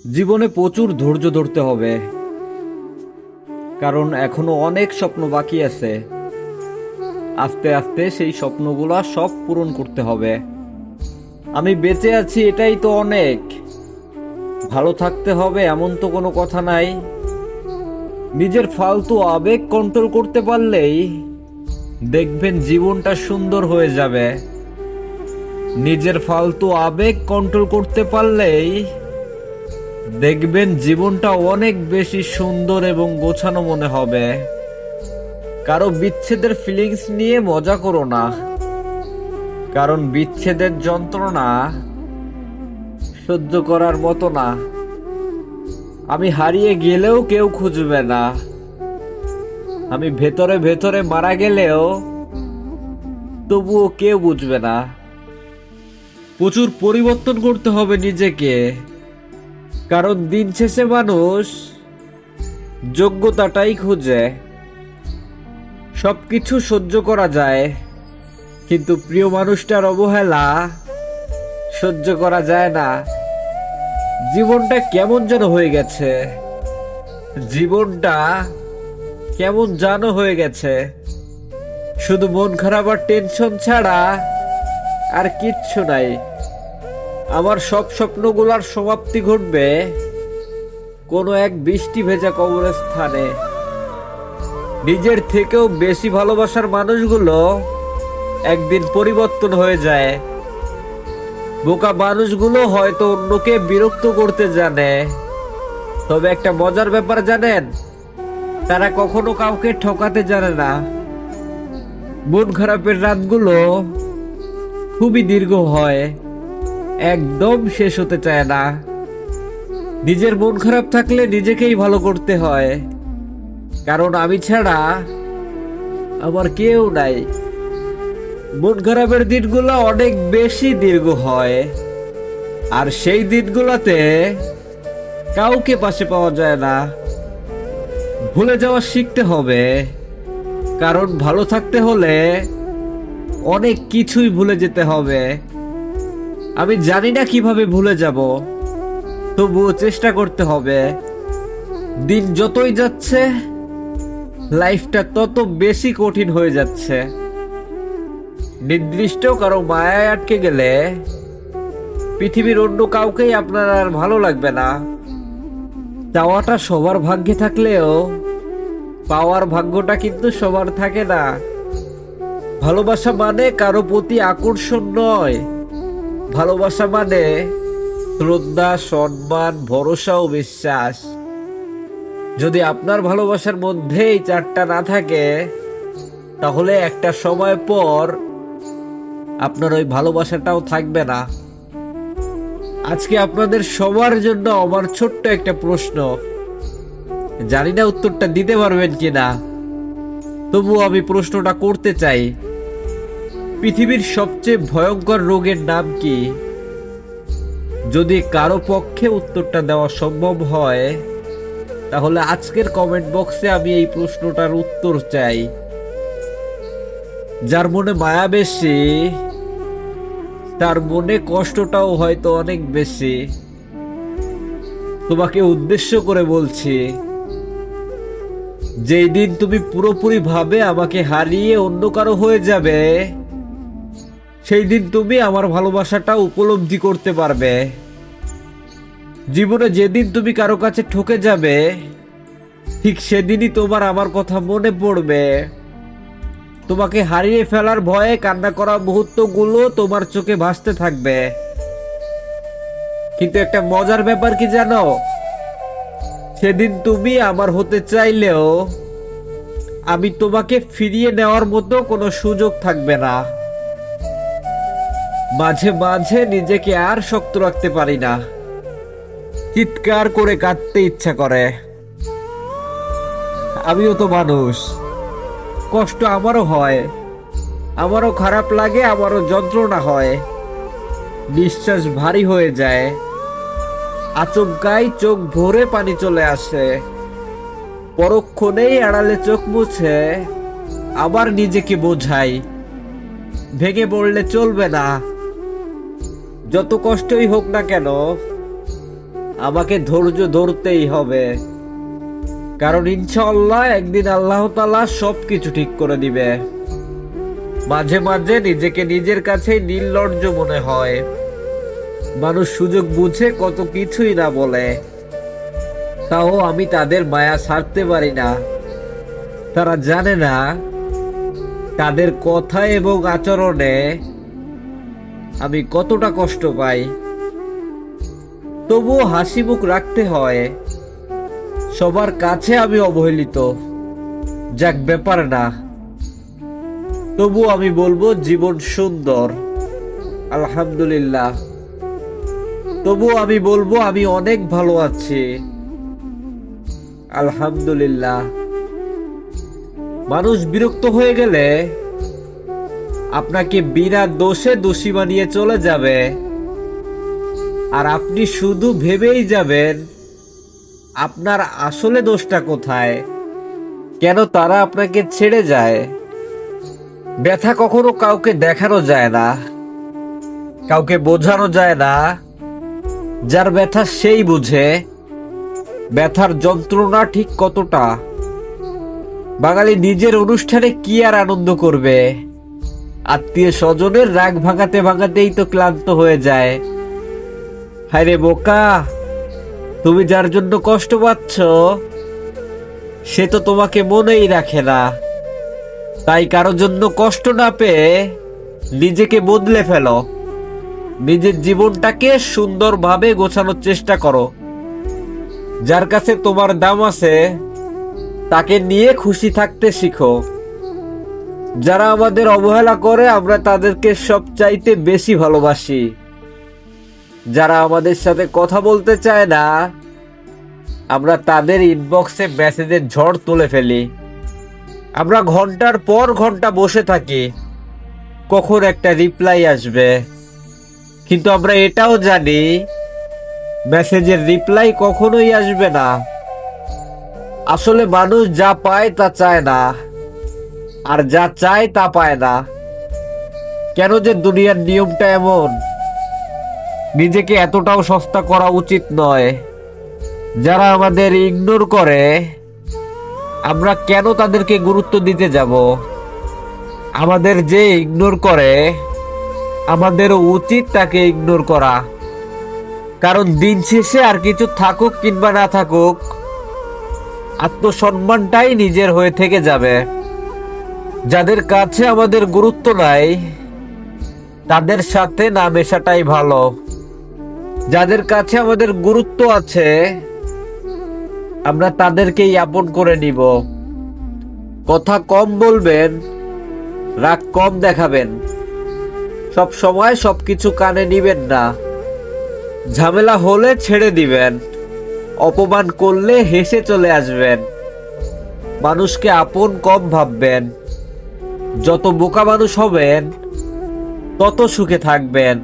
জীবনে প্রচুর ধৈর্য ধরতে হবে, কারণ এখনো অনেক স্বপ্ন বাকি আছে। আস্তে আস্তে সেই স্বপ্নগুলা সব পূরণ করতে হবে। আমি বেঁচে আছি এটাই তো অনেক। ভালো থাকতে হবে এমন তো কোনো কথা নাই। নিজের ফালতু আবেগ কন্ট্রোল করতে পারলেই দেখবেন জীবনটা সুন্দর হয়ে যাবে। নিজের ফালতু আবেগ কন্ট্রোল করতে পারলেই দেখবেন জীবনটা অনেক বেশি সুন্দর এবং গোছানো মনে হবে। কারো বিচ্ছেদের ফিলিংস নিয়ে মজা করো না, কারণ বিচ্ছেদের যন্ত্রণা সহ্য করার মতো না। আমি হারিয়ে গেলেও কেউ খুঁজবে না, আমি ভেতরে ভেতরে মারা গেলেও তবুও কেউ বুঝবে না। প্রচুর পরিবর্তন করতে হবে নিজেকে, কারণ দিন শেষে মানুষ যোগ্যতাটাই খুঁজে। সবকিছু সহ্য করা যায়, কিন্তু প্রিয় মানুষটার অবহেলা সহ্য করা যায় না। জীবনটা কেমন যেন হয়ে গেছে, জীবনটা কেমন যেন হয়ে গেছে। শুধু মন খারাপ আর টেনশন ছাড়া আর কিচ্ছু নাই। আমার সব স্বপ্নগুলোর সমাপ্তি ঘটবে কোনো এক বৃষ্টি ভেজা কবরস্থানে। নিজের থেকেও বেশি ভালোবাসার মানুষগুলো একদিন পরিবর্তন হয়ে যায়। বোকা মানুষগুলো হয়তো অন্যকে বিরক্ত করতে জানে, তবে একটা মজার ব্যাপার জানেন, তারা কখনো কাউকে ঠকাতে জানে না। মন খারাপের রাতগুলো খুবই দীর্ঘ হয়, একদম শেষ হতে চায় না। নিজের মন খারাপ থাকলে নিজেকেই ভালো করতে হয়, কারণ আমি ছাড়া আমার কেউ নাই। মন খারাপের দিনগুলো অনেক বেশি দীর্ঘ হয়, আর সেই দিনগুলোতে কাউকে পাশে পাওয়া যায় না। ভুলে যাওয়া শিখতে হবে, কারণ ভালো থাকতে হলে অনেক কিছুই ভুলে যেতে হবে। আমি জানি না কিভাবে ভুলে যাব, তবুও চেষ্টা করতে হবে। দিন যতই যাচ্ছে লাইফটা তত বেশি কঠিন হয়ে যাচ্ছে। নির্দিষ্ট কারো মায়ায় আটকে গেলে পৃথিবীর অন্য কাউকেই আপনার আর ভালো লাগবে না। চাওয়াটা সবার ভাগ্যে থাকলেও পাওয়ার ভাগ্যটা কিন্তু সবার থাকে না। ভালোবাসা মানে কারো প্রতি আকর্ষণ নয়, ভালোবাসা মানে শ্রদ্ধা, সম্মান, ভরসা ও বিশ্বাস। যদি আপনার ভালোবাসার মধ্যে এই চারটা না থাকে, তাহলে একটা সময় পর আপনার ওই ভালোবাসাটাও থাকবে না। আজকে আপনাদের সবার জন্য আমার ছোট্ট একটা প্রশ্ন, জানি না উত্তরটা দিতে পারবেন কিনা, তবুও আমি প্রশ্নটা করতে চাই। পৃথিবীর সবচেয়ে ভয়ঙ্কর রোগের নাম কি? যদি কারো পক্ষে উত্তরটা দেওয়া সম্ভব হয়, তাহলে আজকের কমেন্ট বক্সে আমি এই প্রশ্নটার উত্তর চাই। যার মনে মায়া বেশি, তার মনে কষ্টটাও হয়তো অনেক বেশি। তোমাকে উদ্দেশ্য করে বলছি, যেই দিন তুমি পুরোপুরি ভাবে আমাকে হারিয়ে অন্য কারো হয়ে যাবে, সেই দিন তুমি আমার ভালোবাসাটা উপলব্ধি করতে পারবে। জীবনে যেদিন তুমি কারো কাছে ঠকে যাবে, ঠিক সেদিনই তোমার আমার কথা মনে পড়বে। তোমাকে হারিয়ে ফেলার ভয়ে কান্না করা মুহূর্তগুলো তোমার চোখে ভাসতে থাকবে। কিন্তু একটা মজার ব্যাপার কি জানো, সেদিন তুমি আমার হতে চাইলেও আমি তোমাকে ফিরিয়ে নেওয়ার মতো কোনো সুযোগ থাকবে না। মাঝে মাঝে নিজেকে আর শক্ত রাখতে পারি না, চিৎকার করে কাঁদতে ইচ্ছা করে। আমিও তো মানুষ, কষ্ট আমারও হয়, আমারও খারাপ লাগে, আমারও যন্ত্রণা হয়। নিঃশ্বাস ভারী হয়ে যায়, আচমকাই চোখ ভরে পানি চলে আসে। পরক্ষণেই আড়ালে চোখ মুছে আবার নিজেকে বোঝাই, ভেঙে পড়লে চলবে না। যত কষ্টই হোক না কেন, আমাকে ধৈর্য ধরতেই হবে, কারণ ইনশাআল্লাহ একদিন আল্লাহ তাআলা সবকিছু ঠিক করে দিবে। মাঝে মাঝে নিজেকে নিজের কাছেই নির্লজ্জ মনে হয়। মানুষ সুযোগ বুঝে কত কিছুই না বলে, তাও আমি তাদের মায়া ছাড়তে পারি না। তারা জানে না তাদের কথা এবং আচরণে আমি কতটা কষ্ট পাই। তবুও হাসি মুখ রাখতে হয়। সবার কাছে আমি অবহেলিত, যাক ব্যাপার না। তবু আমি বলবো জীবন সুন্দর, আলহামদুলিল্লাহ। তবু আমি বলবো আমি অনেক ভালো আছি, আলহামদুলিল্লাহ। মানুষ বিরক্ত হয়ে গেলে আপনাকে বিনা দোষে দোষী বানিয়ে চলে যাবে, আর আপনি শুধু ভেবেই যাবেন আপনার আসলে দোষটা কোথায়, কেন তারা আপনাকে ছেড়ে যায়। ব্যথা কখনো কাউকে দেখানো যায় না, কাউকে বোঝানো যায় না। যার ব্যথা সেই বুঝে ব্যথার যন্ত্রণা ঠিক কতটা। বাঙালি নিজের অনুষ্ঠানে কি আর আনন্দ করবে, আত্মীয় স্বজনের রাগ ভাঙাতে ভাঙাতেই তো ক্লান্ত হয়ে যায়। হায়রে বোকা, তুমি যার জন্য কষ্ট পাচ্ছ সে তো তোমাকে মনেই রাখে না। তাই কারোর জন্য কষ্ট না পেয়ে নিজেকে বদলে ফেলো, নিজের জীবনটাকে সুন্দরভাবে গোছানোর চেষ্টা করো। যার কাছে তোমার দাম আছে তাকে নিয়ে খুশি থাকতে শিখো। যারা আমাদের অবহেলা করে আমরা তাদেরকে সবচাইতে বেশি ভালোবাসি। যারা আমাদের সাথে কথা বলতে চায় না আমরা তাদের ইনবক্সে মেসেজের ঝড় তুলে ফেলি। আমরা ঘন্টার পর ঘন্টা বসে থাকি কখন একটা রিপ্লাই আসবে, কিন্তু আমরা এটাও জানি মেসেজের রিপ্লাই কখনোই আসবে না। আসলে মানুষ যা পায় তা চায় না, আর যা চায় তা পায় না। কেন যে দুনিয়ার নিয়মটা এমন। নিজেকে এতটাও সস্তা করা উচিত নয়। যারা আমাদের ইগনোর করে আমরা কেন তাদেরকে গুরুত্ব দিতে যাব। আমাদের যে ইগনোর করে আমাদেরও উচিত তাকে ইগনোর করা, কারণ দিন শেষে আর কিছু থাকুক কিংবা না থাকুক আত্মসম্মানটাই নিজের হয়ে থেকে যাবে। যাদের কাছে আমাদের গুরুত্ব নাই তাদের সাথে না মেশাটাই ভালো। যাদের কাছে আমাদের গুরুত্ব আছে আমরা তাদেরকেই আপন করে নিব। কথা কম বলবেন, রাগ কম দেখাবেন। সব সময় সবকিছু কানে নিবেন না। ঝামেলা হলে ছেড়ে দিবেন, অপমান করলে হেসে চলে আসবেন। মানুষকে আপন কম ভাববেন। যত বোকা মানুষ হবেন তত সুখে থাকবেন।